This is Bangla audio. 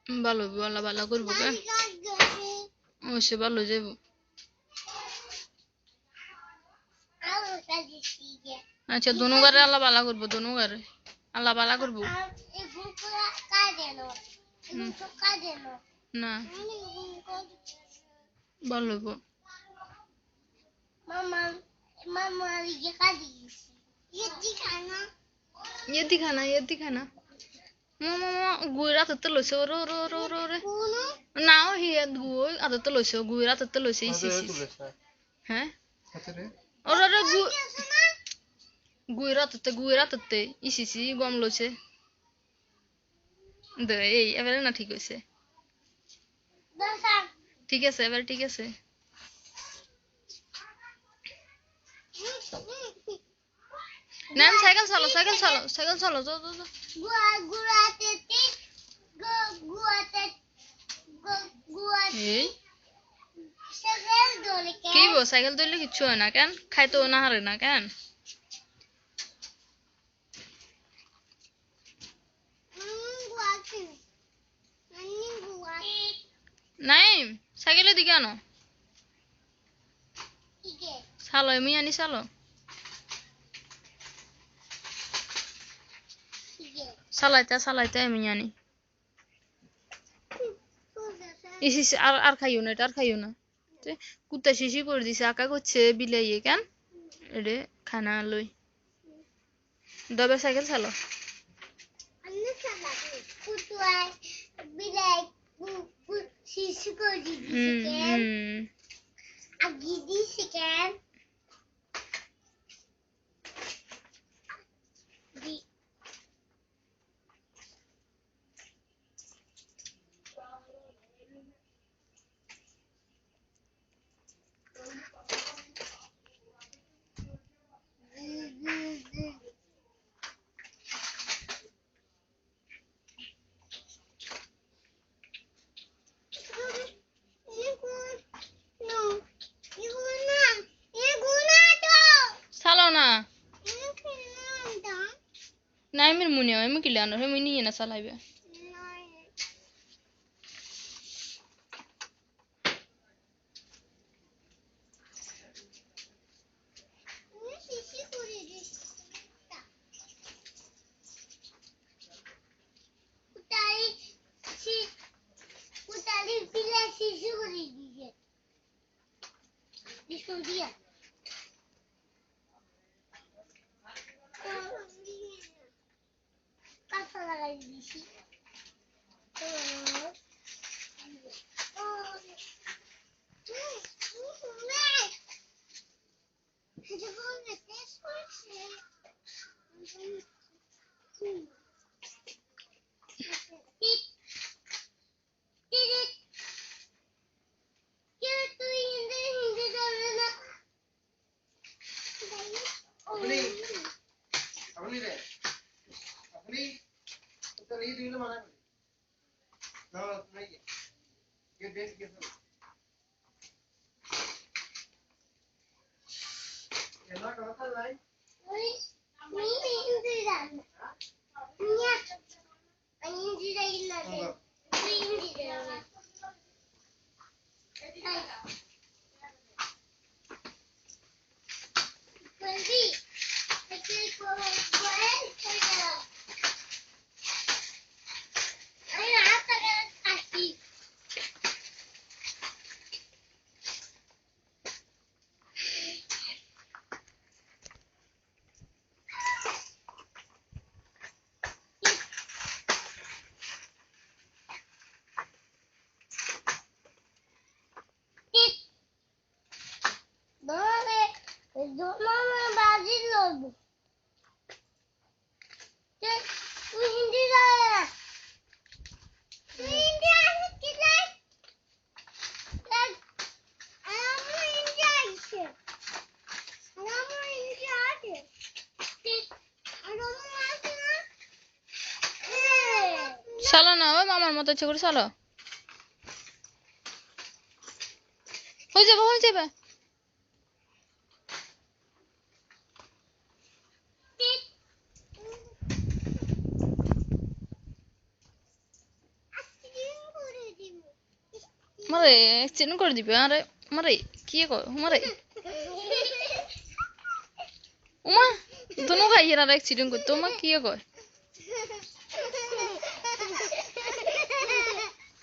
ভালো ভালো ভালো করবো কে অবশ্যই ভালো যাব আচ্ছা দুনুগারে আল্লাহ ভালো করবো দুনুগারে আল্লাহ ভালো করবো না ভালো হইব ইয়েদি খানা মামা গুই রাততে লইছে ওরে ওরে ওরে ওরে ওরে না ও হিয়া গুই আদতে লইছে গুই রাততে লইছে হ্যাঁ ওরে ওরে গুই রাততে ইসিসি গম লইছে দে এই এবারে না ঠিক হইছে ঠিক আছে এবারে ঠিক আছে নাম সাইকেল চালো যাও এই কি বো সাইকেল ধরলে কিচ্ছু হয় না কেন খাইতেও না হারে না কেন নাই সাইকেলের দিকে আনো চালো এমনি আনি চালো চালাইতে এমনি আনি ইসিস আর খাইও না এটা আর খাইও না কুত্তা শিশি করে দিছে আকা করছে বিলাইয়ে কেন এরে খানা লই দবে সাইকেল চালো নাই মের মনে হয় আমি কিলে আনো আমি নিয়ে না চালাইবে চালো না ও মামার মতো ইচ্ছে করে চালো হয়ে যাবে মারে অ্যাক্সিডেন্ট করে দিবে আরে মারে কি কয় মারে উমা দুনো ভাই এরা অ্যাক্সিডেন্ট করতো উমা কি কয়